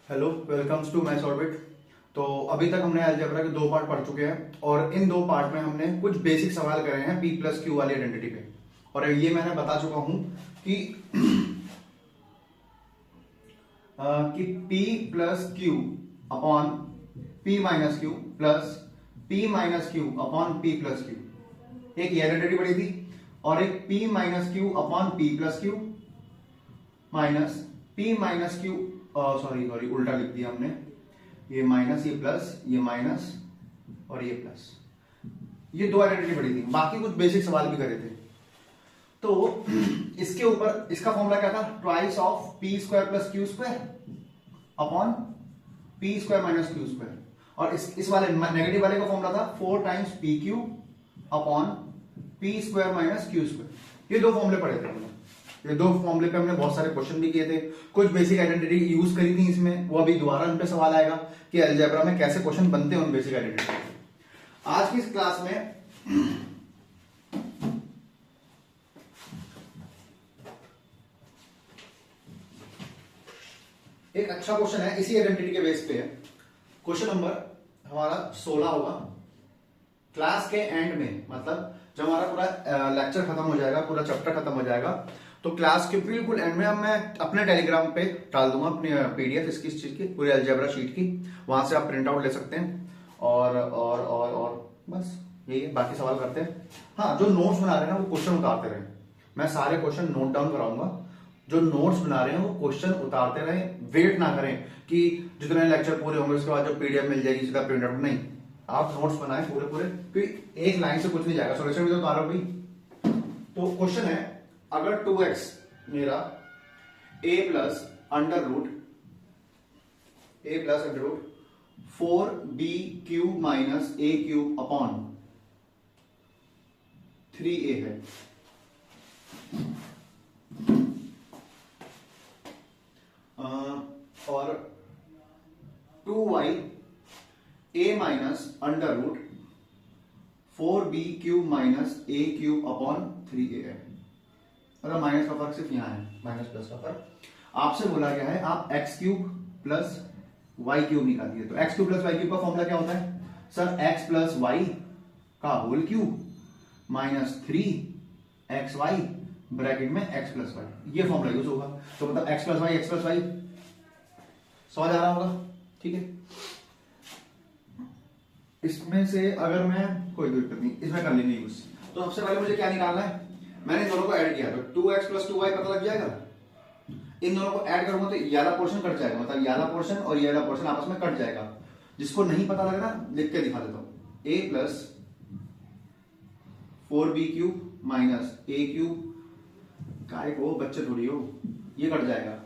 Hello, welcomes to maths orbit. तो अभी तक हमने अलजेब्रा के दो पार्ट पढ़ चुके हैं और इन दो पार्ट में हमने कुछ बेसिक सवाल करे हैं पी प्लस क्यू वाली आइडेंटिटी पे। और ये मैंने बता चुका हूं कि P plus Q upon P minus Q plus P minus Q upon P plus Q, एक ये आइडेंटिटी पड़ी थी। और एक P minus Q upon P plus Q minus P minus Q, sorry sorry उल्टा लिख दिया हमने, ये माइनस ये प्लस, ये माइनस और ये प्लस। ये दो आइडेंटिटी पड़ी थी, बाकी कुछ बेसिक सवाल भी करे थे। तो इसके ऊपर इसका फॉर्मूला क्या था, twice of P square plus Q square upon P square minus Q square. और इस वाले नेगेटिव वाले का फॉर्मूला था 4 times P Q upon P square minus Q square. ये दो फॉर्मूले पड़े थे हमने, ये दो फॉर्मूले पे हमने बहुत सारे क्वेश्चन भी किए थे, कुछ बेसिक आइडेंटिटी यूज करी थी इसमें। वो अभी दोबारा इन पे सवाल आएगा कि अलजेब्रा में कैसे क्वेश्चन बनते हैं उन बेसिक आइडेंटिटी। आज की इस क्लास में एक अच्छा क्वेश्चन है, इसी आइडेंटिटी के बेस पे है। क्वेश्चन नंबर हमारा 16 होगा। क्लास के एंड में, मतलब जब हमारा पूरा लेक्चर खत्म हो जाएगा, पूरा चैप्टर खत्म हो जाएगा, तो क्लास के बिल्कुल एंड में मैं अपने टेलीग्राम पे डाल दूंगा अपनी पीडीएफ इसकी, इस चीज की पूरी अलजेब्रा शीट की। वहां से आप प्रिंट आउट ले सकते हैं और बस यही है। बाकी सवाल करते हैं। हाँ, जो नोट्स बना रहे हैं ना वो क्वेश्चन उतारते रहे। मैं सारे क्वेश्चन नोट डाउन कराऊंगा। जो नोट्स बना रहे हैं वो क्वेश्चन उतारते रहे, वेट ना करें कि जितने लेक्चर पूरे होंगे उसके बाद जो पीडीएफ मिल जाएगी सीधा प्रिंट आउट। नहीं, आप नोट्स बनाए पूरे पूरे, क्योंकि एक लाइन से कुछ नहीं जाएगा। सॉल्यूशन भी तो उतारो भाई। तो क्वेश्चन है, अगर 2x मेरा a plus under root 4b cube minus a cube upon 3a है, और 2y a minus under root 4b cube minus a cube upon 3a है। मतलब माइनस का फर्क सिर्फ यहाँ है, माइनस प्लस का फर्क। आपसे बोला गया है आप x cube plus Y cube निकालिए। तो x cube plus Y cube का फॉर्मूला क्या होता है सर, एक्स प्लस वाई का whole cube minus 3xy bracket में एक्स प्लस वाई, ये फॉर्मूला यूज होगा। तो मतलब एक्स प्लस वाई समझ आ रहा होगा, ठीक है। इसमें से अगर मैं, कोई दिक्कत नहीं, इसमें कर लेंगे यूज। तो सबसे पहले मुझे क्या निकालना है, मैंने इन दोनों को ऐड किया तो 2x प्लस 2y पता लग जाएगा। इन दोनों को ऐड करूंगा तो ये वाला पोर्शन कट जाएगा, मतलब ये वाला पोर्शन और ये वाला पोर्शन आपस में कट जाएगा। जिसको नहीं पता लग रहा लिख के दिखा देता हूं, a plus 4b cube minus a cube, काय को बच्चे थोड़ी हो, ये कट जाएगा।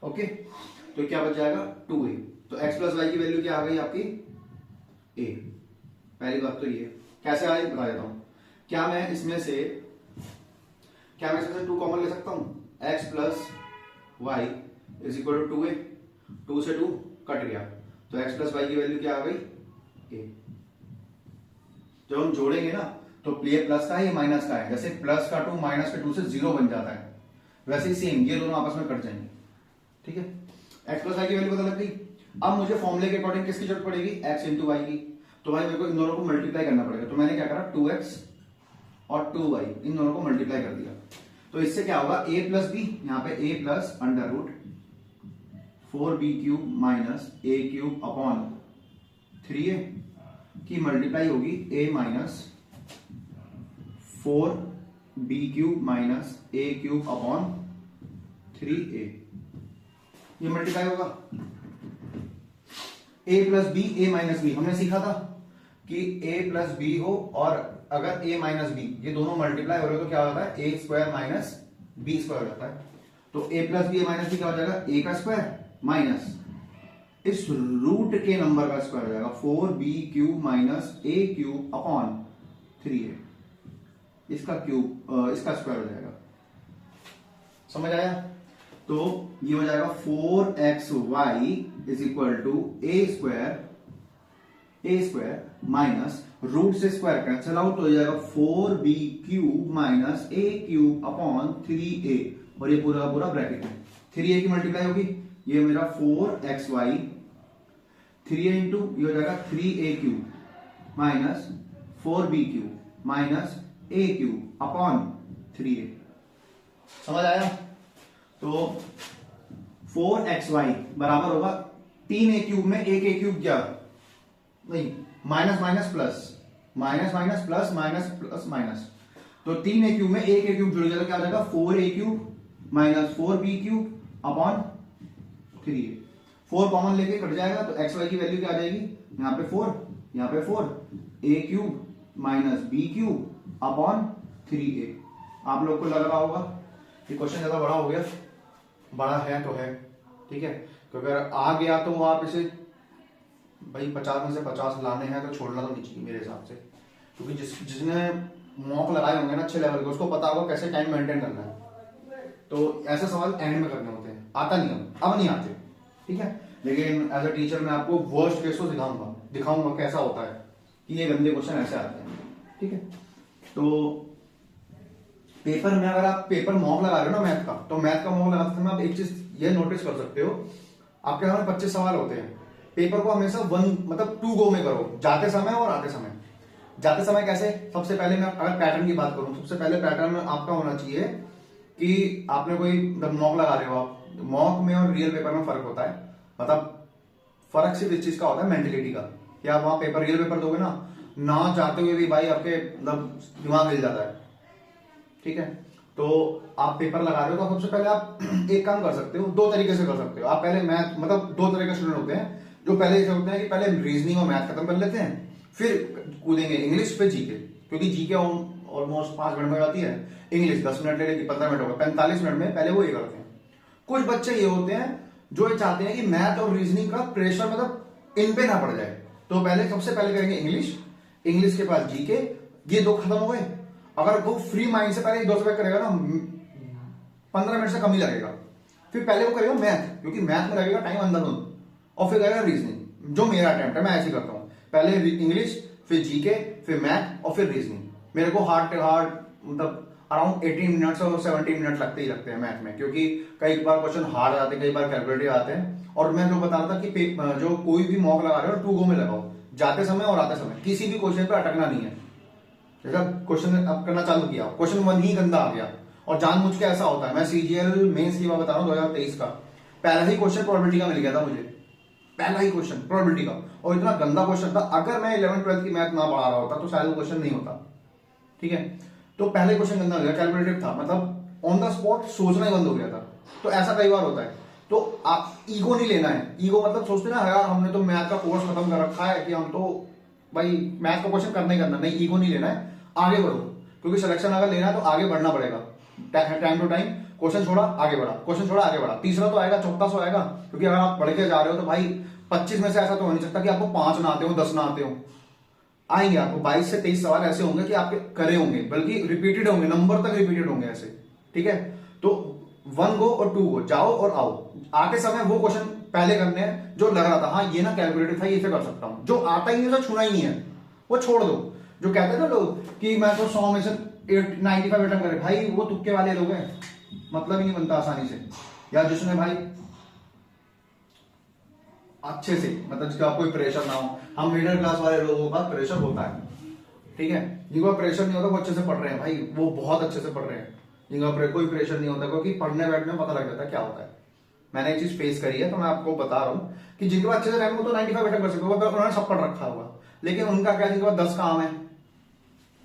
ओके, तो क्या बच जाएगा 2a। तो x प्लस वाई की वैल्यू क्या आ गई आपकी a। पहली बात तो ये कैसे आई बता देता हूं। क्या मैं इसमें से 2 कॉमन ले सकता हूं, x plus y is equal to 2a, 2 से 2 कट गया, तो x प्लस वाई की वैल्यू क्या आ गई a। जब हम जोड़ेंगे ना तो ये प्लस का है, ये माइनस का है। जैसे प्लस का 2 माइनस का 2 से 0 बन जाता है, वैसे ही सेम ये दोनों आपस में कट जाएंगे, ठीक है। x प्लस वाई की वैल्यू पता लग गई। अब मुझे फॉर्मूले के अकॉर्डिंग किसकी जरूरत पड़ेगी, x इंटू वाई की। तो भाई मेरे को इन दोनों को मल्टीप्लाई करना पड़ेगा। तो मैंने क्या करा, 2x और 2y इन दोनों को मल्टीप्लाई कर दिया। तो इससे क्या होगा, a प्लस बी, यहाँ पे a plus under root 4b cube minus a cube upon 3a की मल्टीप्लाई होगी a minus 4b cube minus a cube upon 3a, ये मल्टीप्लाई होगा। a plus b, a minus b हमने सीखा था कि a प्लस बी हो और अगर a माइनस बी ये दोनों मल्टीप्लाई हो रहे हो तो क्या होता है, a square minus b square हो जाता है। तो a plus b, a minus b क्या हो जाएगा, a का स्क्वायर माइनस इस रूट के नंबर का स्क्वायर हो जाएगा 4b cube minus a cube upon 3a, इसका क्यूब इसका स्क्वायर हो जाएगा। समझ आया। तो ये हो जाएगा 4xy is equal to a square minus root से स्क्वायर कैंसिल आउट हो जाएगा 4b cube minus a cube upon 3a, और ये पूरा पूरा ब्रैकेट में 3a की मल्टीप्लाई होगी ये मेरा 4xy, 3a इंटू ये हो जाएगा 3a³ minus 4b³ minus a³ upon 3a। समझ आया? तो 4xy बराबर होगा 3a³ में 1a³ क्या नहीं, minus minus plus, minus minus plus, minus plus minus, तो 3a³ में 1a³ जुड़ गया तो क्या हो जाएगा 4a³ minus 4b³ upon 3a। 4 common लेके कट जाएगा तो xy की वैल्यू क्या आ जाएगी, यहाँ पे 4, यहाँ पे 4, a³ minus b³ upon 3a। आप लोग को लग रहा होगा ये क्वेश्चन ज्यादा बड़ा हो गया, बड़ा है तो है, ठीक है, तो अगर आ गया तो आप इसे भाई 50 में से 50 लाने हैं तो छोड़ना तो नहीं चाहिए मेरे हिसाब से, क्योंकि जिसने मॉक लगाए होंगे ना अच्छे लेवल के, उसको पता होगा कैसे टाइम मेंटेन करना है। तो ऐसे सवाल एंड में करने होते हैं, आता नहीं अब नहीं आते, ठीक है। लेकिन एज अ टीचर मैं आपको वर्स्ट केस को दिखाऊंगा कैसा होता है कि ये गंदे क्वेश्चन ऐसे आते हैं, ठीक है। तो पेपर में अगर आप पेपर मॉक लगा रहे हो ना मैथ का, तो मैथ का मॉक लगाते समय आप एक चीज ये नोटिस कर सकते हो, आपके सामने 25 सवाल होते हैं, पेपर को हमेशा मतलब 2 गो में करो, जाते समय और आते समय। जाते समय कैसे, सबसे पहले मैं अगर पैटर्न की बात करूं, सबसे पहले पैटर्न आपका होना चाहिए कि आपने कोई मॉक लगा रहे हो, आप मॉक में और रियल पेपर में फर्क होता है, मतलब फर्क सिर्फ इस चीज का होता है मेंटेलिटी का, कि आप वहां पेपर रियल पेपर दोगे ना चाहते हुए भी भाई आपके मतलब दिमाग हिल जाता है, ठीक है। तो आप पेपर लगा रहे हो तो सबसे पहले आप एक काम कर सकते हो, 2 तरीके से कर सकते हो आप। पहले मैथ, मतलब 2 तरह के स्टूडेंट होते हैं, जो पहले ऐसे होते हैं कि पहले रीजनिंग और मैथ खत्म कर लेते हैं, फिर कूदेंगे इंग्लिश पे जीके, क्योंकि जीके ऑलमोस्ट 5 मिनट में जाती है, इंग्लिश 10 मिनट ले लेगी, 15 मिनट होगा, 45 मिनट में पहले वो ये करते हैं। कुछ बच्चे ये होते हैं जो ये चाहते हैं कि मैथ और रीजनिंग का प्रेशर मतलब इन पे ना पड़ जाए, तो पहले सबसे पहले करेंगे इंग्लिश के बाद जीके, ये 2 खत्म हो गए। अगर वो फ्री माइंड से पहले 2 सब्जेक्ट करेगा ना, 15 मिनट से कम ही लगेगा, फिर पहले वो करेगा मैथ, क्योंकि मैथ में लगेगा टाइम अंदर, और फिर करेगा रीजनिंग। जो मेरा अटेम्प्ट है मैं ऐसे करता हूं, पहले इंग्लिश, फिर जीके, फिर मैथ और फिर रीजनिंग। मेरे को हार्ड मतलब अराउंड 18 मिनट्स और 17 मिनट लगते ही लगते हैं मैथ में, क्योंकि कई बार क्वेश्चन हार्ड आते हैं, कई बार कैलकुलेटिव आते हैं। और मैं जो बता रहा था कि जो कोई भी मॉक लगा रहे हो 2 गो में लगाओ, जाते समय और आते समय, किसी भी क्वेश्चन पे अटकना नहीं है। जैसा क्वेश्चन अब करना चालू किया, क्वेश्चन 1 ही गंदा आ गया, और जानबूझ के ऐसा होता है, मैं सीजीएल मेंस की बात बता रहा हूँ 2023 का, पहला ही क्वेश्चन प्रोबेबिलिटी का मिल गया था मुझे, पहला ही क्वेश्चन प्रोबेबिलिटी का, और इतना गंदा क्वेश्चन था, अगर मैं 11th-12th की मैथ ना पढ़ा रहा होता तो शायद वो क्वेश्चन नहीं होता, ठीक है। तो पहले क्वेश्चन गंदा हो गया, कैलकुलेटिव था, मतलब ऑन द स्पॉट सोचना ही बंद हो गया था। तो ऐसा कई बार होता है, तो आप ईगो नहीं लेना है। ईगो मतलब सोचते ना यार हमने तो मैथ का कोर्स खत्म कर रखा है कि हम तो भाई मैथ का क्वेश्चन करना ही करना, नहीं, ईगो नहीं लेना है, आगे बढ़ो, क्योंकि सिलेक्शन अगर लेना है तो आगे बढ़ना पड़ेगा, टाइम टू टाइम। क्वेश्चन छोड़ा आगे बढ़ा, क्वेश्चन छोड़ा आगे बढ़ा, तीसरा तो आएगा, चौथा तो आएगा, क्योंकि अगर आप बढ़ के जा रहे हो तो भाई 25 में से ऐसा तो हो नहीं सकता कि आपको 5 ना आते हो, 10 ना आते हो, आएंगे आपको 22 से 23 सवाल ऐसे होंगे कि आपके करे होंगे, बल्कि रिपीटेड होंगे, नंबर तक रिपीटेड होंगे ऐसे, ठीक है। तो 1 गो और 2 गो, जाओ और आओ, आते समय वो क्वेश्चन पहले करने हैं जो लग रहा था हाँ ये ना कैलकुलेटिव था, ये से कर सकता हूं, जो आता ही नहीं तो छूना ही नहीं है वो छोड़ दो। जो कहते हैं ना लोग कि मैं तो 100 में से 95 अटेम्प्ट करे, भाई वो तुक्के वाले लोग हैं, मतलब ही नहीं बनता आसानी से। या जिसमें भाई अच्छे से, मतलब जिसका कोई प्रेशर ना हो, हम मिडिल क्लास वाले लोगों का प्रेशर होता है, ठीक है, जिनको प्रेशर नहीं होता वो अच्छे से पढ़ रहे हैं भाई, वो बहुत अच्छे से पढ़ रहे हैं, जिनका कोई प्रेशर नहीं होता, क्योंकि पढ़ने बैठने में पता लग जाता है क्या होता है। मैंने एक चीज फेस करी है तो मैं आपको बता रहा हूँ कि जिनके पास अच्छे से टाइम हो तो 95 अटेम्प्ट कर सकते हो, उन्होंने सब पढ़ रखा होगा, लेकिन उनका क्या, जिनके पास 10 काम है,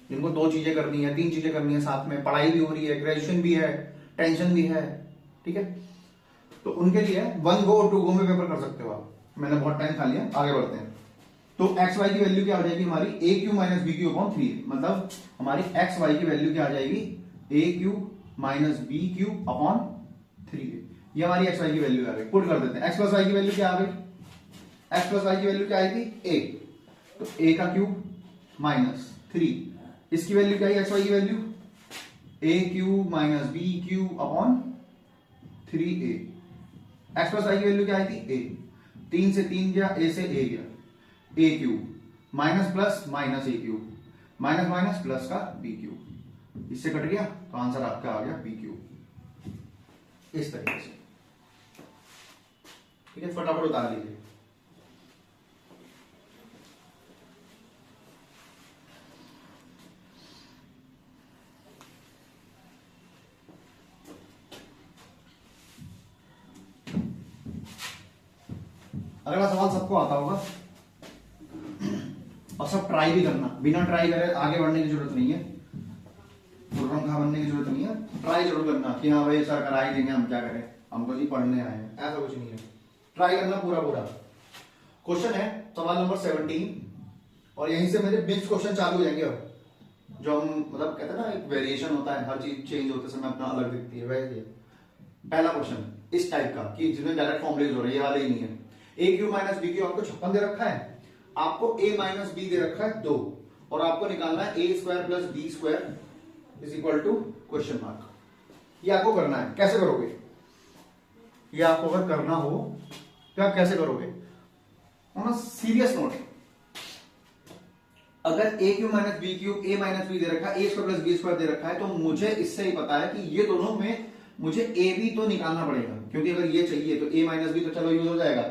जिनको 2 चीजें करनी है, 3 चीजें करनी है साथ में, पढ़ाई भी हो रही है, ग्रेजुएशन भी है, टेंशन भी है, ठीक है, तो उनके लिए 1 गो और 2 गो में पेपर कर सकते हो आप। मैंने बहुत टाइम खा लिया, आगे बढ़ते हैं। तो एक्स वाई की वैल्यू क्या आ जाएगी हमारी, A Q minus B Q upon 3, मतलब हमारी एक्स वाई की वैल्यू क्या आ जाएगी, A Q minus B Q upon 3, ये हमारी एक्स वाई की वैल्यू आ गई। पुट कर देते हैं, एक्स प्लस वाई की वैल्यू क्या आ गई, एक्स प्लस वाई की वैल्यू क्या आएगी, ए, तो ए का क्यूब माइनस 3, इसकी वैल्यू क्या है, एक्स वाई की value A Q minus B Q upon 3a। X plus Y की वैल्यू क्या आएगी, ए, 3 से 3 गया, ए से ए गया, ए क्यूब माइनस प्लस माइनस ए क्यूब, माइनस माइनस प्लस का बी क्यूब, इससे कट गया तो आंसर आपका आ गया बी क्यूब, इस तरीके से। ठीक है, फटाफट उतार लीजिए। अगला सवाल सबको आता होगा और सब ट्राई भी करना, बिना ट्राई करे आगे बढ़ने की जरूरत नहीं है, तुरंत खा बनने की जरूरत नहीं है। ट्राई जरूर करना कि हाँ भाई सर करा ही देंगे, हम क्या करें, हम तो जी पढ़ने आए हैं, ऐसा कुछ नहीं है। ट्राई करना पूरा पूरा। क्वेश्चन है सवाल नंबर 17 और यहीं से मेरे बिग्स क्वेश्चन चालू हो जाएंगे। अब जो हम मतलब कहते हैं ना एक वेरिएशन होता है, हर चीज चेंज होते समय अपना अलग दिखती है, वैसे पहला क्वेश्चन इस टाइप का कि जिसमें डायरेक्ट फॉर्मूला यूज हो रही है, ये वाले ही नहीं है। ए क्यू माइनस बी क्यू आपको 56 दे रखा है, आपको ए माइनस बी दे रखा है 2 और आपको निकालना है A square plus B square is equal to question mark. ये आपको करना है, कैसे करोगे? ये आपको अगर करना हो तो आप कैसे करोगे? ऑन अ सीरियस नोट, अगर A Q minus B Q A minus B दे रखा है, A square plus B square दे रखा है, तो मुझे इससे ही पता है कि ये दोनों में मुझे ए बी तो निकालना पड़ेगा, क्योंकि अगर ये चाहिए तो ए माइनस बी तो चलो यूज हो जाएगा,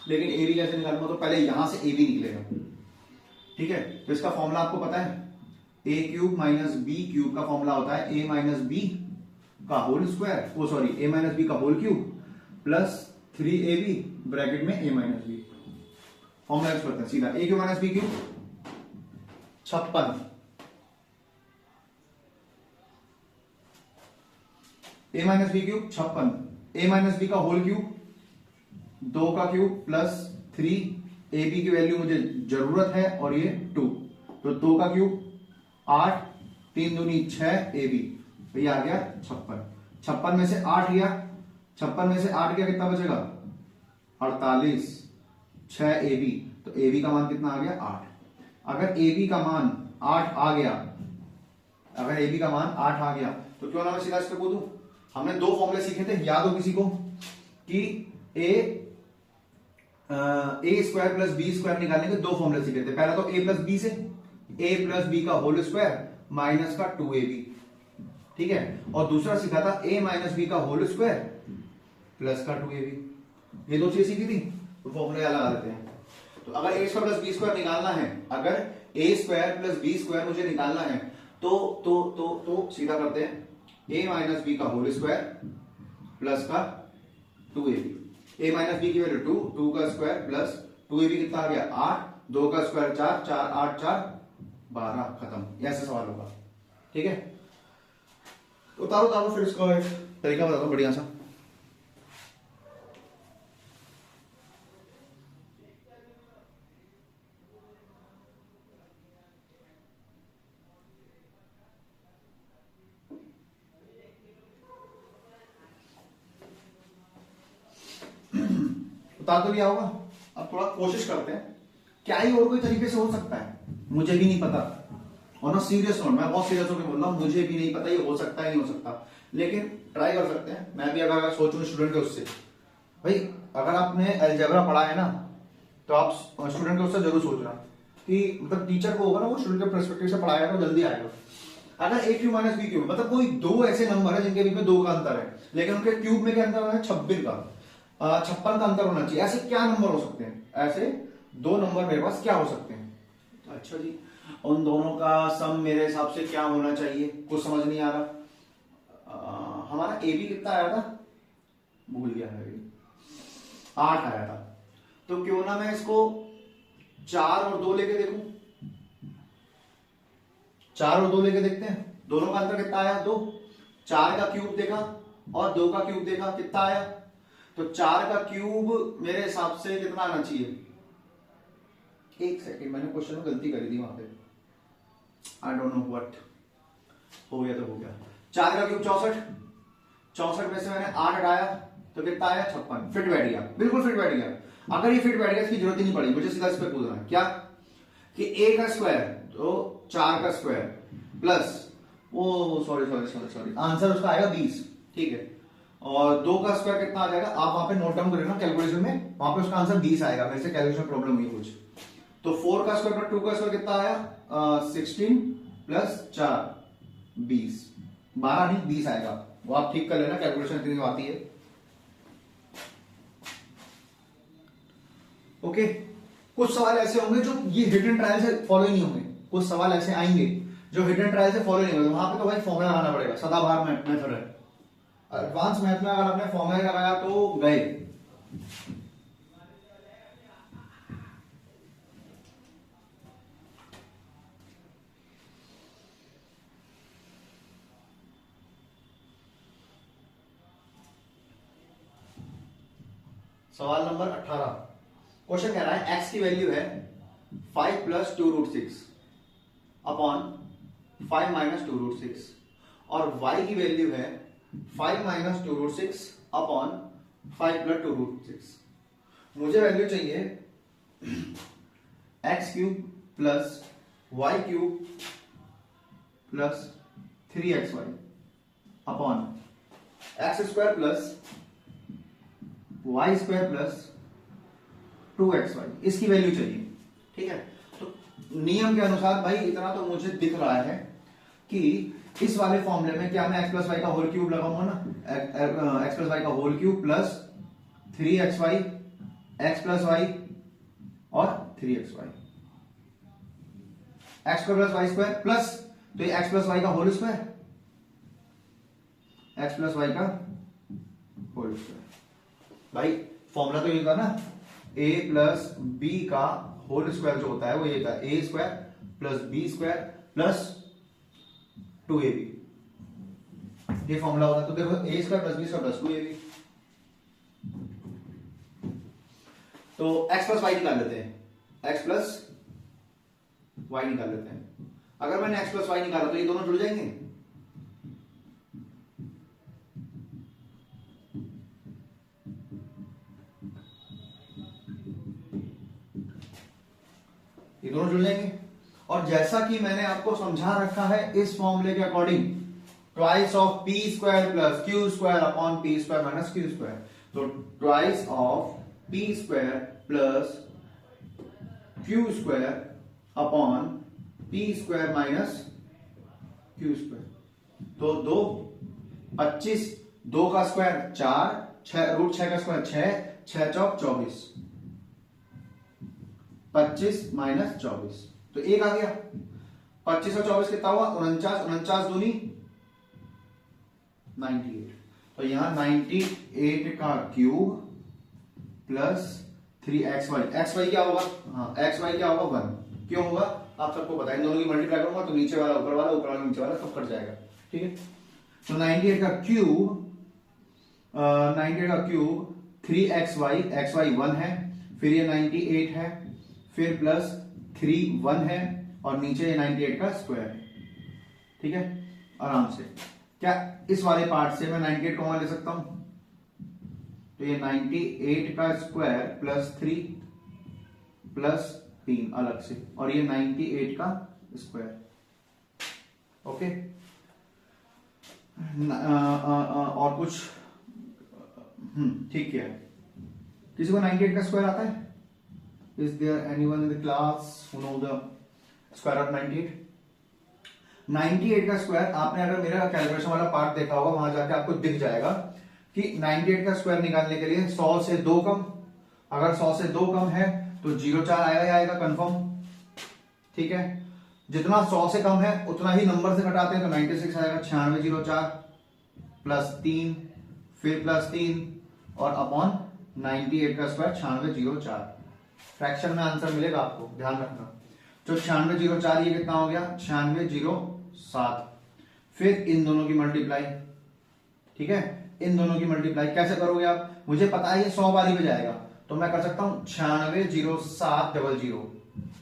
लेकिन ए बी कैसे निकालूंगा? तो पहले यहां से ए बी निकलेगा। ठीक है, तो इसका फॉर्मूला आपको पता है, a cube minus b cube का फॉर्मूला होता है ए माइनस बी का whole square, oh sorry a minus b का whole cube plus 3ab bracket में a minus b. Formula use करते हैं सीधा, a cube minus b cube 56, a minus b cube 56, a minus b का whole cube 2 का cube plus 3, a b की value मुझे जरूरत है और ये 2, तो 2 का क्यूब 8, 3 दूनी 6 ए बी, तो ये आ गया 56। 56 में से 8 गया, 56 में से 8 गया, कितना बचेगा? 48, 6 ए बी, तो ए बी का मान कितना आ गया? 8। अगर ए बी का मान 8 आ गया, अगर ए बी का मान 8 आ गया, तो क्यों ना मैं सीधा इस पे कूदूं? हमने 2 फॉर्मूले सीखे थे, याद हो किसी को, कि ए स्क्वायर प्लस बी स्क्वायर निकालने के 2 फॉर्मूले सीखे थे। पहला तो ए प्लस बी से, ए प्लस बी का होल स्क्वायर माइनस का 2ab, ठीक है, और दूसरा सीखा था ए माइनस बी का होल स्क्वायर प्लस का 2ab। ये 2 चीजें सीखी थी, तो फॉर्मूले लगा देते हैं। तो अगर ए स्क्वायर प्लस बी स्क्वायर निकालना है, अगर ए स्क्वायर प्लस बी स्क्वायर मुझे निकालना है, तो सीधा करते हैं ए माइनस बी का होल स्क्वायर प्लस का 2ab। ए माइनस बी की वैल्यू 2, 2 का स्क्वायर प्लस 2ab कितना आ गया? 8, 2 का स्क्वायर 4, 4 8 4 12, खत्म। ऐसा सवाल होगा, ठीक है। उतारो फिर इसका एक तरीका बताता हूं बढ़िया सा। उतार तो लिया होगा, अब थोड़ा कोशिश करते हैं, क्या ही और कोई तरीके से हो सकता है, मुझे भी नहीं पता। और ना सीरियस नोट, मैं बहुत सीरियस होकर बोल रहा हूं, मुझे भी नहीं पता ये हो सकता है नहीं हो सकता, लेकिन ट्राई कर सकते हैं। मैं भी अगर सोचूं स्टूडेंट के उससे, भाई अगर आपने अलजेब्रा पढ़ा है ना, तो आप स्टूडेंट के उससे जरूर सोचना कि मतलब टीचर को होगा ना, वो स्टूडेंट के पर्सपेक्टिव से पढ़ाएगा तो जल्दी आएगा। अगर A Q minus b cube, मतलब कोई 2 ऐसे नंबर है जिनके बीच में 2 का अंतर है, लेकिन उनके क्यूब में क्या अंतर है? 26 का, 56 का अंतर होना चाहिए। ऐसे क्या नंबर हो सकते हैं? ऐसे 2 नंबर मेरे पास क्या हो सकते हैं? अच्छा जी, उन दोनों का सम मेरे हिसाब से क्या होना चाहिए, कुछ समझ नहीं आ रहा। हमारा ए बी कितना आया था? भूल गया है, 8 आया था। तो क्यों ना मैं इसको 4 और 2 लेके देखूं, 4 और 2 लेके देखते हैं, दोनों का अंतर कितना आया? 2। 4 का क्यूब देखा और 2 का क्यूब देखा, कितना आया? तो 4 का क्यूब मेरे हिसाब से कितना आना चाहिए? एक सेकेंड, मैंने क्वेश्चन में गलती करी थी वहां पे, आई डोंट नो व्हाट, हो गया तो हो गया। 4 का क्यूब 64, 64 में से मैंने 8 हटाया तो कितना आया? 56। फिट बैठ गया, बिल्कुल फिट बैठ गया। अगर ये फिट बैठ गया, इसकी जरूरत ही नहीं पड़ी, मुझे सीधा इस पे कूदना है। क्या कि a का स्क्वायर तो 4 का स्क्वायर प्लस सॉरी आंसर उसका आएगा 20, ठीक है, और 2 का स्क्वायर कितना आ जाएगा? आप वहां पे नोट डाउन कर लेना कैलकुलेशन में, वहां पे उसका आंसर 20 आएगा। मेरे से कैलकुलेशन प्रॉब्लम हुई कुछ, तो 4 का स्क्वायर प्लस 2 का स्क्वायर कितना आया? 16 प्लस 4 20, 12 नहीं 20 आएगा। वो आप ठीक कर लेना, कैलकुलेशन इतनी आती है। ओके, कुछ सवाल ऐसे होंगे जो ये हिडन ट्रायल से फॉलो नहीं होंगे, कुछ सवाल ऐसे आएंगे जो हिडन ट्रायल से फॉलो नहीं होंगे, वहां पे तो भाई फॉर्मूला लगाना पड़ेगा, सदाबहार मेथड है। एडवांस मैथ में अगर आपने फॉर्मूला लगाया तो गए। सवाल नंबर 18, क्वेश्चन कह रहा है x की वैल्यू है 5 plus 2 root 6 upon 5 minus 2 root 6 और y की वैल्यू है 5 minus 2 root 6 upon 5 plus 2 root 6। मुझे वैल्यू चाहिए x cube plus y cube plus 3xy upon x square plus y square plus 2xy, इसकी वैल्यू चाहिए। ठीक है, तो नियम के अनुसार भाई इतना तो मुझे दिख रहा है कि इस वाले फॉर्मूले में क्या मैं x प्लस वाई का होल क्यूब लगाऊंगा ना, x प्लस वाई का whole cube plus 3xy, x plus y और 3xy, x square plus y square plus, तो ये x प्लस वाई का whole square, x plus y का होल स्क्वायर। भाई फॉर्मूला तो ये था ना, a प्लस बी का होल स्क्वायर जो होता है वो ये था a square plus B square plus 2ab, ये फॉर्मूला होता है। तो देखो a square plus B square plus 2ab, तो x प्लस वाई निकाल लेते हैं, x प्लस वाई निकाल लेते हैं। अगर मैंने x प्लस वाई निकाला तो ये दोनों जुड़ जाएंगे, ये दोनों जुड़ जाएंगे। और जैसा कि मैंने आपको समझा रखा है इस फॉर्मूले के according, twice of P square plus Q square upon P square minus Q square, तो twice of P square plus Q square upon P square minus Q square, तो 2 25, 2 का स्क्वायर 4, 6 रूट 6 का स्क्वायर 6, 6 चौक 24, 25 माइनस 24, तो 1 आ गया। 25 और 24 कितना हुआ, 49, 49 दूनी 98, तो यहां 98 का क्यूब प्लस 3xy, xy क्या होगा, हाँ xy क्या होगा 1, क्यों होगा आप सबको पता है, इन दोनों की मल्टीप्लाई करूंगा तो नीचे वाला ऊपर वाला, ऊपर वाला नीचे वाला सब कट जाएगा। ठीक है, तो 98 का क्यूब 3xy, xy 1 है, फिर ये 98 है, फिर प्लस 3 1 है और नीचे 98 का स्क्वायर है। ठीक है, आराम से क्या इस वाले पार्ट से मैं 98 को वहां ले सकता हूं, तो ये 98 का स्क्वायर प्लस 3 प्लस 3 अलग से, और ये 98 का स्क्वायर। ओके, और कुछ ठीक है, किसी को 98 का स्क्वायर आता है? Is there anyone in the class who know the square of 98? 98 का स्क्वायर आपने अगर मेरा कैलकुलेशन वाला पार्ट देखा होगा, वहां जाके आपको दिख जाएगा कि 98 का स्क्वायर निकालने के लिए 100 से 2 कम, अगर 100 से 2 कम है तो 04 आएगा ही आएगा कंफर्म। ठीक है, जितना 100 से कम है उतना ही नंबर से घटाते हैं, तो 96 आएगा, 9604 प्लस 3 फिर प्लस 3 और अपॉन 98 का स्क्वायर 9604, फ्रैक्शन में आंसर मिलेगा आपको, ध्यान रखना। तो 9604 ये कितना हो गया, 9607, फिर इन दोनों की मल्टीप्लाई। ठीक है, इन दोनों की मल्टीप्लाई कैसे करोगे आप, मुझे पता है ये 100 वाली पे जाएगा, तो मैं कर सकता हूं 960700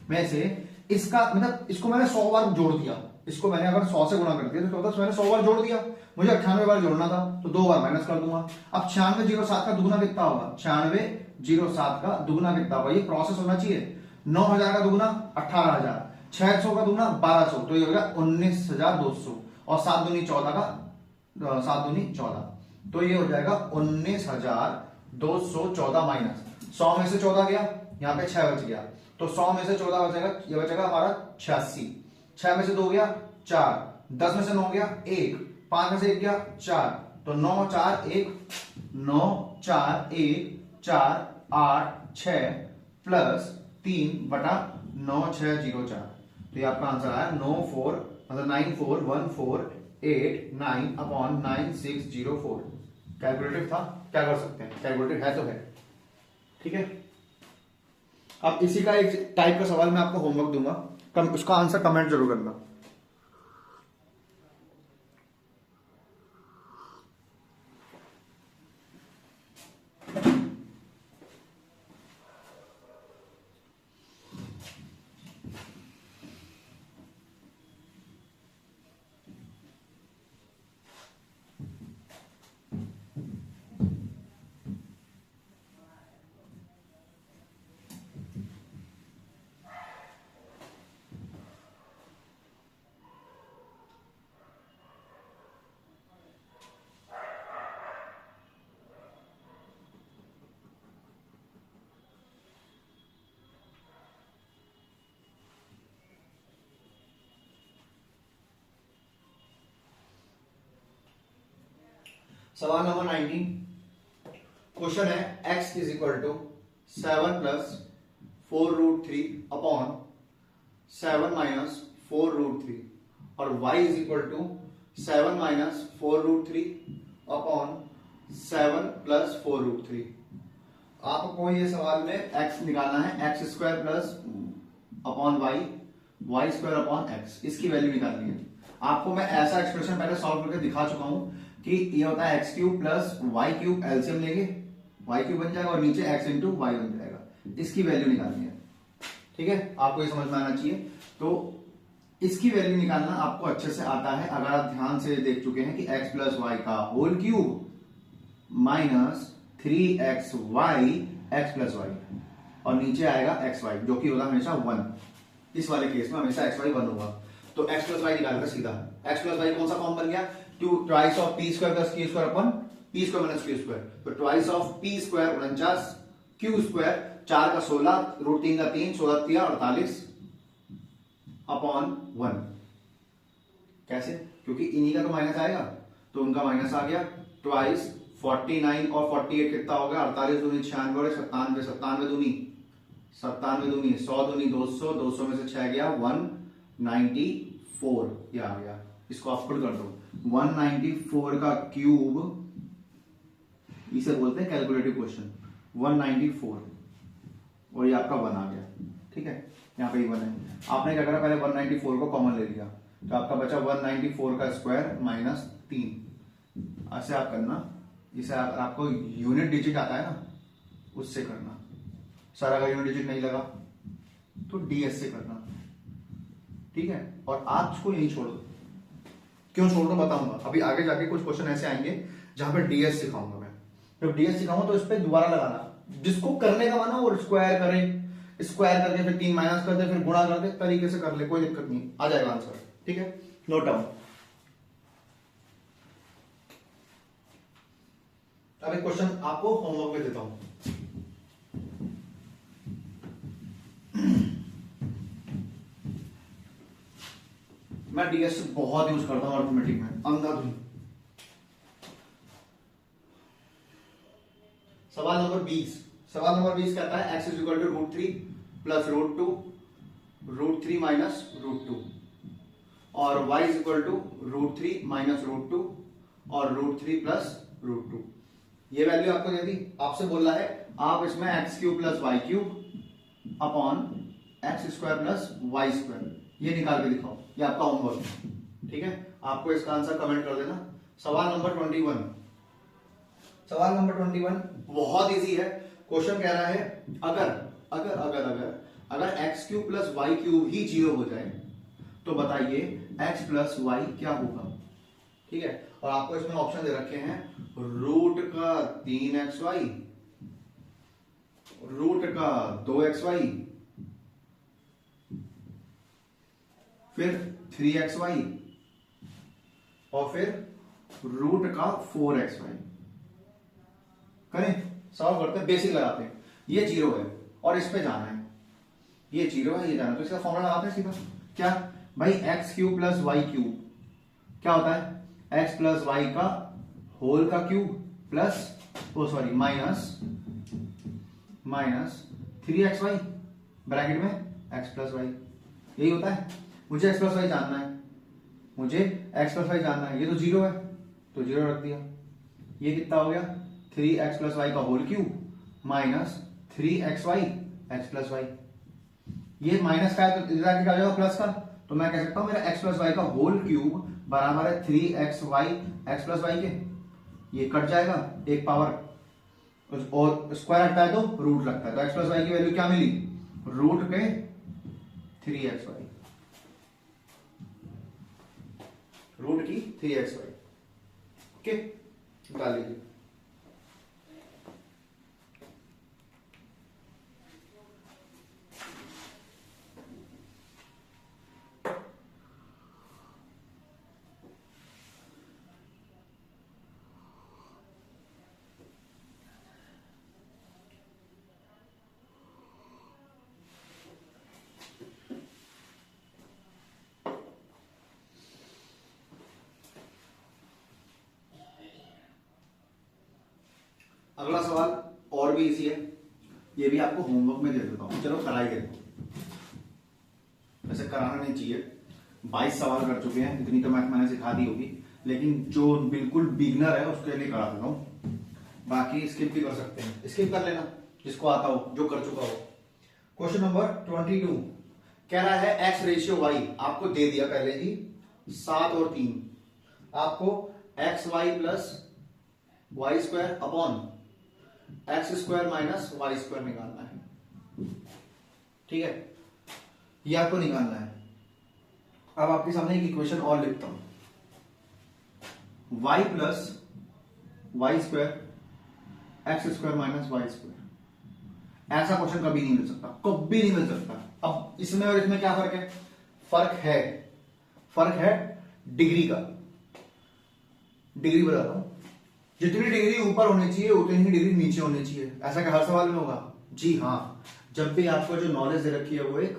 में से इसका मतलब इसको मैंने 100 बार जोड़ दिया, इसको मैंने अगर 100 से गुणा कर दिया तो मैंने 100 बार जोड़ दिया, मुझे 98 बार जोड़ना था तो 2 बार माइनस कर दूंगा। अब 9607 का दुगुना कितना होगा, 9607 का दुगुना कितना होगा, ये प्रोसेस होना चाहिए। 9000 का दुगुना 18000, 600 का दुगुना 1200, तो ये हो गया 19200, और 7 दूनी 14 का 7 दूनी 14, तो ये हो जाएगा 19214 माइनस 100 में से 14 गया, यहाँ पे 6 बच गया, तो 100 में से 14 बचेगा, ये बचेगा हमारा 86, 6 में से 2 गया 4, 10 में से 9 गया 1, 5 में से 1 गया 4, तो 9 4 1 9 4 1 4 8 6 प्लस 3/9604। तो ये आपका आंसर आया 94,148,9 कैलकुलेटिव था, क्या कर सकते हैं, कैलकुलेटिव है तो है। ठीक है, अब इसी का एक टाइप का सवाल मैं आपको होमवर्क दूंगा, उसका आंसर कमेंट जरूर करना। सवाल नंबर 19, क्वेश्चन है x is equal to 7 plus 4√3 upon 7 minus 4√3 और y is equal to 7 minus 4√3 upon 7 plus 4√3। आपको ये सवाल में x निकालना है, x square plus upon y square upon x, इसकी वैल्यू निकालनी है आपको। मैं ऐसा एक्सप्रेशन पहले सॉल्व करके दिखा चुका हूं कि ये होता है x cube plus Y cube, LCM लेंगे y क्यूब बन जाएगा और नीचे x इंटू वाई बन जाएगा, इसकी वैल्यू निकालनी है। ठीक है, आपको ये समझ में आना चाहिए। तो इसकी वैल्यू निकालना आपको अच्छे से आता है अगर आप ध्यान से देख चुके हैं कि x प्लस वाई का whole cube minus 3xy x plus y और नीचे आएगा xy जो कि होगा हमेशा 1। इस वाले केस में हमेशा xy 1 होगा। तो x प्लस वाई निकालकर सीधा x प्लस वाई कौन सा फॉर्म बन गया, twice of P square plus Q square upon P square minus Q square. तो twice of P square 49, Q square 4 का 16, √3 का 3, 16 3 48 अपॉन 1। कैसे, क्योंकि इन्हीं का तो माइनस आएगा तो उनका माइनस आ गया। ट्वाइस 49 और 48 कितना हो गया, 48 दूनी 96 और 97, 97 दूनी 100 दूनी 200, 200 में से 6 गया 194, ये आ गया। इसको आप खुद कर दो, 194 का क्यूब, इसे बोलते हैं कैलकुलेटिव क्वेश्चन, 194 और ये आपका 1 आ गया। ठीक है, यहाँ पे 1 है। आपने क्या करा, पहले 194 को कॉमन ले लिया तो आपका बचा 194 का स्क्वायर माइनस 3। ऐसे आप करना, इसे आपको यूनिट डिजिट आता है ना उससे करना। सर अगर यूनिट डिजिट नहीं लगा तो डीएस से करना। ठीक है, और आज को यही छोड़ दो। क्यों छोड़ दो बताऊंगा, अभी आगे जाके कुछ क्वेश्चन ऐसे आएंगे जहां पे डीएस सिखाऊंगा मैं। जब डीएस सिखाऊंगा तो इस पे दोबारा लगाना, जिसको करने का माना वो स्क्वायर करे, स्क्वायर करके फिर 3 माइनस कर दे, फिर गुणा कर दे, तरीके से कर ले, कोई दिक्कत नहीं, आ जाएगा आंसर। ठीक है, नोट डाउन। अब एक क्वेश्चन आपको होमवर्क में देता हूं। मैं डीएस बहुत यूज करता हूं अर्थमेटिक में, अंधाधुन। सवाल नंबर 20, सवाल नंबर 20 कहता है x is equal to √3 plus √2, √3 minus √2 और y is equal to √3 minus √2 और √3 प्लस √2। ये वैल्यू आपको दे दी, आपसे बोल रहा है आप इसमें x cube plus Y cube upon x square plus y square ये निकाल के दिखाओ। ये आपका होमवर्क है। ठीक है, आपको इसका आंसर कमेंट कर देना। सवाल नंबर 21, सवाल नंबर 21 बहुत इजी है। क्वेश्चन कह रहा है अगर अगर अगर अगर अगर X cube plus Y cube ही 0 हो जाए तो बताइए एक्स प्लस वाई क्या होगा। ठीक है, और आपको इसमें ऑप्शन दे रखे हैं रूट का 3xy, रूट का 2xy, फिर 3xy और फिर रूट का 4xy। करें, सॉल्व करते हैं, बेसिक लगाते हैं। ये 0 है और इस पे जाना है, ये 0 है, ये जाना है, तो इसका फॉर्मूला लगाते हैं सीधा। क्या भाई, x cube plus Y cube क्या होता है, एक्स प्लस वाई का होल का cube plus minus 3xy bracket में x प्लस वाई, यही होता है। मुझे x प्लस वाई जानना है, मुझे x प्लस वाई जानना है। ये तो 0 है तो 0 रख दिया। ये कितना हो गया 3x प्लस वाई का whole cube minus 3xy x plus y. ये माइनस का है तो इधर आके क्या हो जाएगा प्लस का, तो मैं कह सकता हूं मेरा x प्लस वाई का होल क्यूब बराबर है 3xy x प्लस वाई के। ये कट जाएगा एक पावर और स्क्वायर हटता है तो रूट लगता है, तो x प्लस वाई की वैल्यू क्या मिली रूट पे 3xy, रूट की 3xy। ओके निकाल लीजिए। अगला सवाल और भी इजी है, ये भी आपको होमवर्क में दे देता हूं, चलो कराई देता हूं। वैसे कराना नहीं चाहिए, 22 सवाल कर चुके हैं, इतनी तो मैथ मैंने सिखा दी होगी, लेकिन जो बिल्कुल बिगनर है उसके लिए करा देता हूं। बाकी स्किप भी कर सकते हैं, स्किप कर लेना जिसको आता हो, जो कर चुका हो। क्वेश्चन नंबर 22 कह रहा है x रेशियो y, आपको दे दिया पहले ही 7 और 3, आपको x y plus y square upon x square minus y square निकालना है। ठीक है, ये आपको निकालना है। अब आपके सामने एक इक्वेशन और लिखता हूं, y plus y square x square minus y square. ऐसा क्वेश्चन कभी नहीं मिल सकता, कभी नहीं मिल सकता। अब इसमें और इसमें क्या फर्क है? फर्क है डिग्री का। डिग्री बताता हूं, जितनी डिग्री ऊपर होनी चाहिए उतनी ही डिग्री नीचे होनी चाहिए। ऐसा क्या हर सवाल में होगा? जी हाँ, जब भी आपको जो नॉलेज दे रखी है वो एक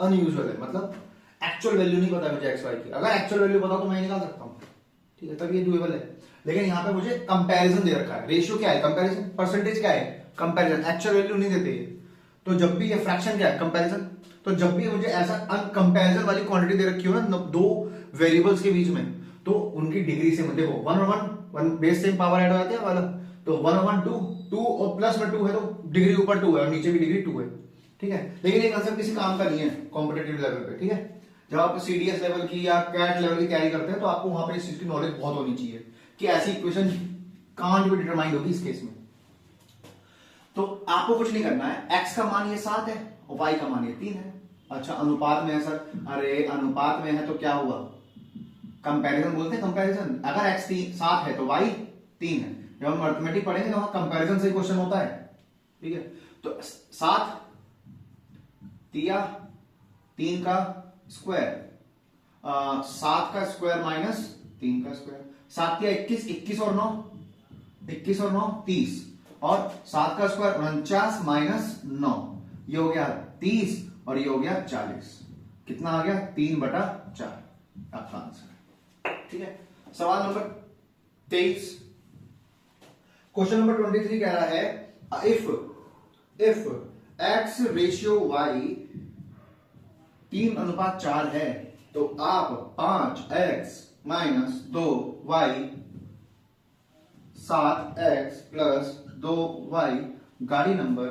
अनयूजुअल है, मतलब एक्चुअल वैल्यू नहीं पता मुझे एक्स वाई की। अगर एक्चुअल वैल्यू पता तो मैं निकाल सकता हूं, ठीक है, तब ये डुएबल है। लेकिन यहां पे मुझे कंपैरिजन दे रखा है। रेशियो क्या है? कंपैरिजन। परसेंटेज क्या है? कंपैरिजन। एक्चुअल वैल्यू नहीं देते ये। तो जब भी ये फ्रैक्शन क्या है? कंपैरिजन। तो जब भी मुझे ऐसा कंपैरिजन वाली क्वांटिटी दे रखी हो ना दो वेरिएबल्स के बीच में, तो उनकी डिग्री से देखो 1 बेस सेम पावर ऐड हो जाते हैं वाला, तो 1 2 और प्लस में 2 है तो डिग्री ऊपर 2 है और नीचे भी डिग्री 2 है। ठीक है, लेकिन ये कंसेप्ट किसी काम का नहीं है कॉम्पिटेटिव लेवल पे। ठीक है, जब आप सीडीएस लेवल की या कैट लेवल की तैयारी करते हैं तो आपको वहां पे इस चीज की नॉलेज बहुत होनी चाहिए कि ऐसी इक्वेशन कांट बी डिटरमाइंड होगी इस केस में। तो आपको कुछ नहीं करना है, एक्स का मान ये 7 है और वाई का मान ये 3 है। अच्छा, अनुपात में है सर, अरे अनुपात में है तो क्या हुआ? कंपैरिजन बोलते हैं, कंपैरिजन। अगर x 7 है तो y 3 है। जब हम अर्थमेटिक पढ़ेंगे तो वहां कंपैरिजन से क्वेश्चन होता है। ठीक है, तो 7 तिया 3 का स्क्वायर, 7 का स्क्वायर माइनस 3 का स्क्वायर, 7 तिया 21, 21 और 9 30, और 7 का स्क्वायर 49 माइनस 9, ये हो गया 30 और ये हो गया 40। कितना आ गया? 3/4 आपका आंसर। ठीक है, सवाल नंबर 23, क्वेश्चन नंबर 23 कह रहा है इफ x रेशियो y 3:4 है तो आप 5x minus 2y 7x plus 2y गाड़ी नंबर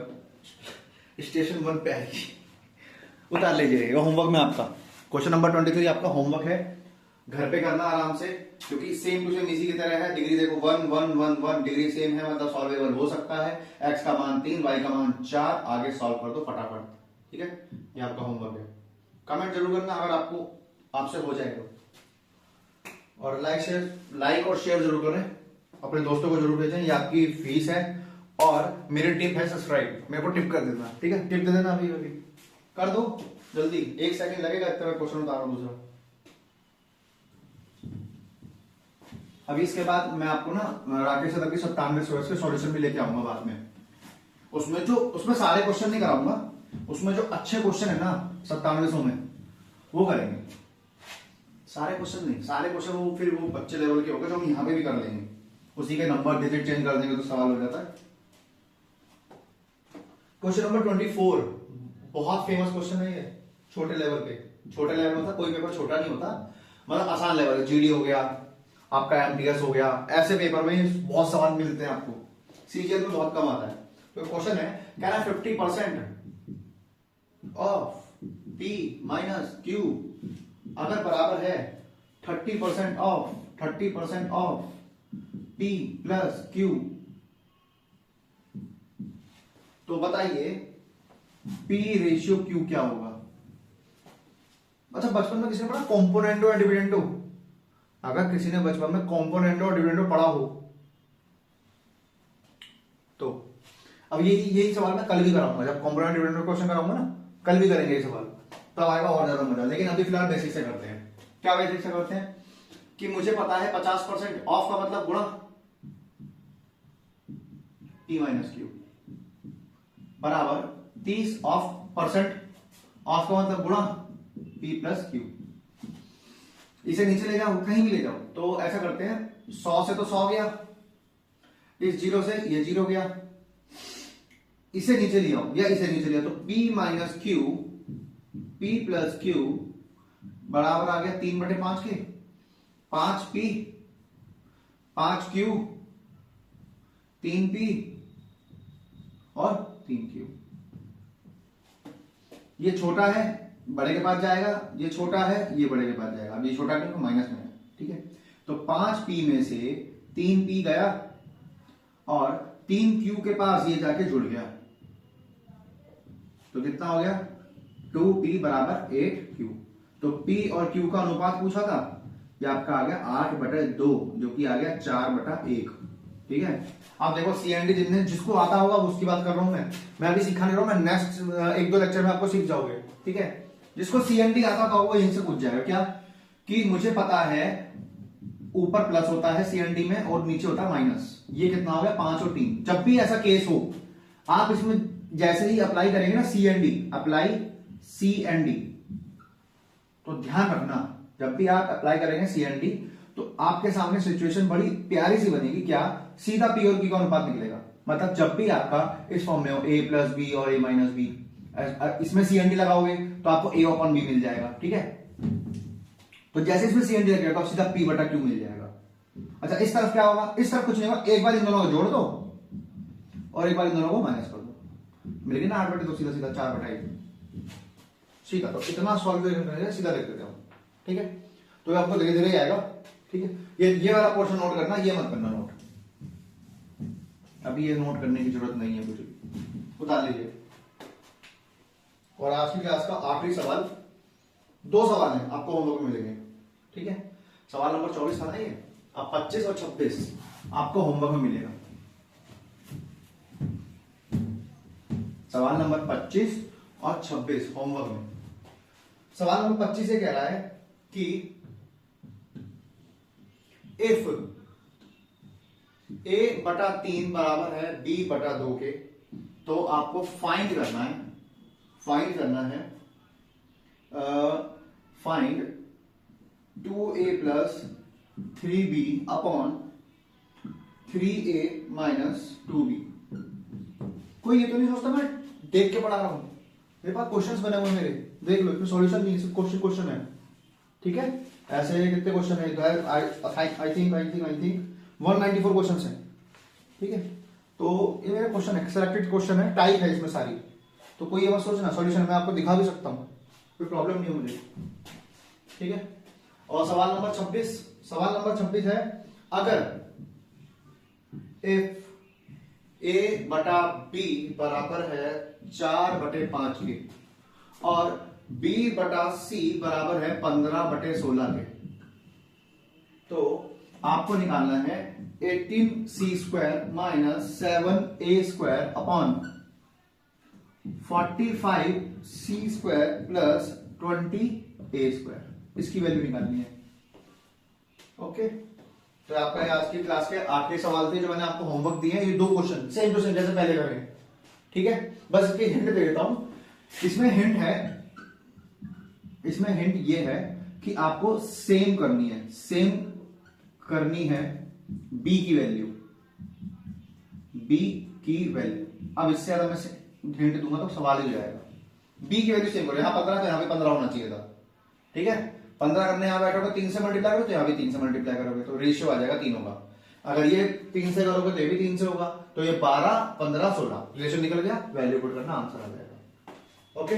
स्टेशन 1 पे आएगी। उतार लीजिए, होमवर्क में आपका क्वेश्चन नंबर 23 आपका होमवर्क है, घर पे करना आराम से, क्योंकि सेम टू सेम इसी की तरह है। डिग्री देखो 1 1 1 1 डिग्री सेम है, मतलब सॉल्वेबल हो सकता है। x का मान 3, y का मान 4, आगे सॉल्व कर दो फटाफट। ठीक है, ये आपका होमवर्क है। कमेंट जरूर करना अगर आपसे हो जाए तो, और लाइक और शेयर जरूर करें, अपने दोस्तों को जरूर भेजें। ये आपकी फीस है और मेरी टिप है सब्सक्राइब। मेरे को टिप कर देना, ठीक है, टिप दे देना अभी कर दो जल्दी, 1 सेकंड लगेगा, इतना क्वेश्चन उतारो दूसरा। अभी इसके बाद मैं आपको ना राकेश सर की 97 स्क्वायर्स के सॉल्यूशन भी लेके आऊंगा बाद में। उसमें सारे क्वेश्चन नहीं कराऊंगा, उसमें जो अच्छे क्वेश्चन है ना 9700 में वो करेंगे। सारे क्वेश्चन नहीं, सारे क्वेश्चन वो फिर वो बच्चे लेवल के होंगे जो हम यहाँ पे भी कर लेंगे। उसी के नंबर डिजिट चेंज कर देंगे तो सवाल हो जाता है। क्वेश्चन नंबर 24, बहुत फेमस क्वेश्चन है ये छोटे लेवल पे। छोटे लेवल में होता, कोई पेपर छोटा नहीं होता, मतलब आसान लेवल है। जीडी हो गया, आपका एमटीएस हो गया, ऐसे पेपर में बहुत सवाल मिलते हैं आपको, सीजीएल में बहुत कम आता है। तो क्वेश्चन है, कह रहा है 50% ऑफ पी माइनस क्यू अगर बराबर है 30% ऑफ पी प्लस क्यू, तो बताइए पी रेशियो क्यू क्या होगा। अच्छा, बचपन में किसी ने पढ़ा कॉम्पोनेंटो या डिविडेंडो? अगर किसी ने बचपन में कॉम्पोनेंटो और डिविडेंडो पढ़ा हो तो अब यही सवाल मैं कल भी कराऊंगा, जब कॉम्पोनेंट डिविडेंडो क्वेश्चन कराऊंगा ना, कल भी करेंगे ये सवाल, तब आएगा और ज्यादा मजा। लेकिन अभी फिलहाल बेसिक से करते हैं। क्या बेसिक से करते हैं कि मुझे पता है 50% ऑफ का मतलब गुणा पी माइनस क्यू बराबर 30 ऑफ परसेंट, ऑफ का मतलब गुणा पी प्लस क्यू। इसे नीचे ले जाओ, कहीं भी ले जाओ, तो ऐसा करते हैं 100 से तो 100 गया, इस 0 से ये 0 गया, इसे नीचे ले आओ या इसे नीचे ले आओ, तो p minus Q p plus Q बराबर आ गया 3/5 के 5p 5q 3p और 3q। ये छोटा है, बड़े के पास जाएगा, ये छोटा है, ये बड़े के पास जाएगा। अब ये छोटा नहीं तो माइनस में है, ठीक है। तो 5p में से 3p गया और 3q के पास ये जाके जुड़ गया, तो कितना हो गया 2p बराबर 8q। तो p और q का अनुपात पूछा था, ये आपका आ गया 8/2, जो कि आ गया 4/1, ठीक है। आप देखो सीएनडी जिसको आता होगा उसकी बात कर रहा हूं मैं अभी सिखा नहीं रहा हूं, मैं नेक्स्ट 1-2 लेक्चर में आपको सीख जाओगे, ठीक है। जिसको सीएनडी आता था वो यहीं से पूछ जाएगा क्या, कि मुझे पता है ऊपर प्लस होता है सीएनडी में और नीचे होता है माइनस, ये कितना हो गया 5 और 3। जब भी ऐसा केस हो, आप इसमें जैसे ही अप्लाई करेंगे ना सीएनडी, अप्लाई सीएनडी, तो ध्यान रखना जब भी आप अप्लाई करेंगे सीएनडी तो आपके सामने सिचुएशन बड़ी प्यारी सी बनेगी। क्या, सीधा पी और क्यू का अनुपात निकलेगा। मतलब जब भी आपका इस फॉर्म में हो a प्लस बी और a माइनस बी, इसमें सीएनडी लगाओगे तो आपको a अपॉन बी मिल जाएगा, ठीक है। तो जैसे इसमें सीएनडी लगेगा तो सीधा p/q मिल जाएगा। अच्छा, इस तरफ क्या होगा, इस तरफ कुछ नहीं होगा, एक बार इन दोनों को जोड़ दो और एक बार इन दोनों को माइनस कर दो, मिल गई ना 8/2, सीधा सीधा 4/1 सीधा। तो इतना सॉल्व सीधा लिख देते हो, ठीक है। तो आपको धीरे धीरे आएगा, ठीक है। ये वाला पोर्शन नोट करना, ये मत करना नोट, अभी ये नोट करने की जरूरत नहीं है, कुछ उतार लीजिए। और आज की क्लास का आखिरी सवाल, 2 सवाल हैं आपको होमवर्क में मिलेंगे, ठीक है। सवाल नंबर 24 था ना ये, अब 25 और 26 आपको होमवर्क में मिलेगा। सवाल नंबर 25 और 26 होमवर्क में। सवाल नंबर 25 ये कह रहा है कि इफ a/3 बराबर है b/2 के, तो आपको फाइंड करना है find 2a plus 3b upon 3a minus 2b। कोई ये तो नहीं सोचता मैं देख के पढ़ा रहा हूं, मेरे पास क्वेश्चंस बने हुए मेरे, देख लो, इसमें सॉल्यूशन नहीं, सिर्फ क्वेश्चन है, ठीक है। ऐसे कितने क्वेश्चन है, आई थिंक 194 क्वेश्चंस हैं, ठीक है। तो ये मेरे क्वेश्चन है, सिलेक्टेड क्वेश्चन है, टाइप है इसमें सारी, तो कोई ये मत सोचना, सॉल्यूशन मैं आपको दिखा भी सकता हूं, कोई प्रॉब्लम नहीं है मुझे, ठीक है। और सवाल नंबर 26 है, अगर इफ a/b बराबर है 4/5 के और b/c बराबर है 15/16 के, तो आपको निकालना है 18c² minus 7a² upon 45c² plus 20a², इसकी वैल्यू निकालनी है, ओके। तो आपका आज की क्लास के आखिरी सवाल थे जो मैंने आपको होमवर्क दिए हैं, ये 2 क्वेश्चन सेम टू सेम जैसे पहले करें, ठीक है। बस इसकी हिंट दे देता हूं, इसमें हिंट ये है कि आपको सेम करनी है b की वैल्यू। अब इससे ज्यादा हिंट दूंगा तो सवाल ही हो जाएगा। बी की वैल्यू सेम करो, यहाँ 15 तो यहाँ पे 15 होना चाहिए था, ठीक है। 15 करने यहाँ बैठोगे 3 से मल्टीप्लाई करोगे तो यहाँ भी 3 से मल्टीप्लाई करोगे तो रेशियो आ जाएगा तीनों का। अगर ये 3 से करोगे तो ये भी 3 से होगा, तो ये 12 15 16 रेशियो निकल गया, वैल्यू पुट करना, आंसर आ जाएगा। ओके,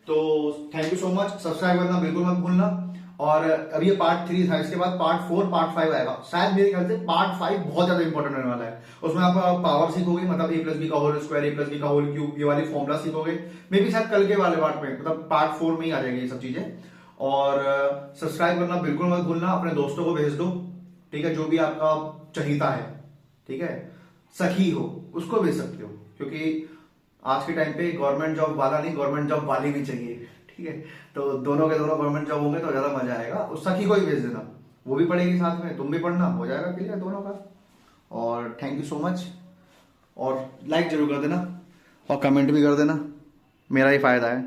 तो thank you so much. Subscribe करना बिल्कुल मत भूलना। और अब ये पार्ट 3 था, इसके बाद पार्ट 4 पार्ट 5 आएगा शायद, मेरे ख्याल से पार्ट 5 बहुत ज्यादा इंपॉर्टेंट होने वाला है। उसमें आप पावर सीखोगे, मतलब ए प्लस बी का होल स्क्वायर, ए प्लस बी का होल क्यूब, ये वाली फॉर्मूला सीखोगे। मे भी शायद कल के वाले पार्ट में, मतलब पार्ट 4 में ही आ जाएगी ये सब चीजें। और सब्सक्राइब करना बिल्कुल मत भूलना, अपने दोस्तों को भेज दो, ठीक है, जो भी आपका चहीता है, ठीक है, सखी हो उसको भेज सकते हो, क्योंकि आज के टाइम पे गवर्नमेंट जॉब वाला नहीं, गवर्नमेंट जॉब वाली भी चाहिए, ठीक है। तो दोनों के दोनों गवर्नमेंट जॉब होंगे तो ज्यादा मजा आएगा। उस सखी को ही भेज देना, वो भी पढ़ेगी साथ में, तुम भी पढ़ना, हो जाएगा क्लियर दोनों का। और थैंक यू सो मच, और लाइक जरूर कर देना और कमेंट भी कर देना, मेरा ही फायदा है।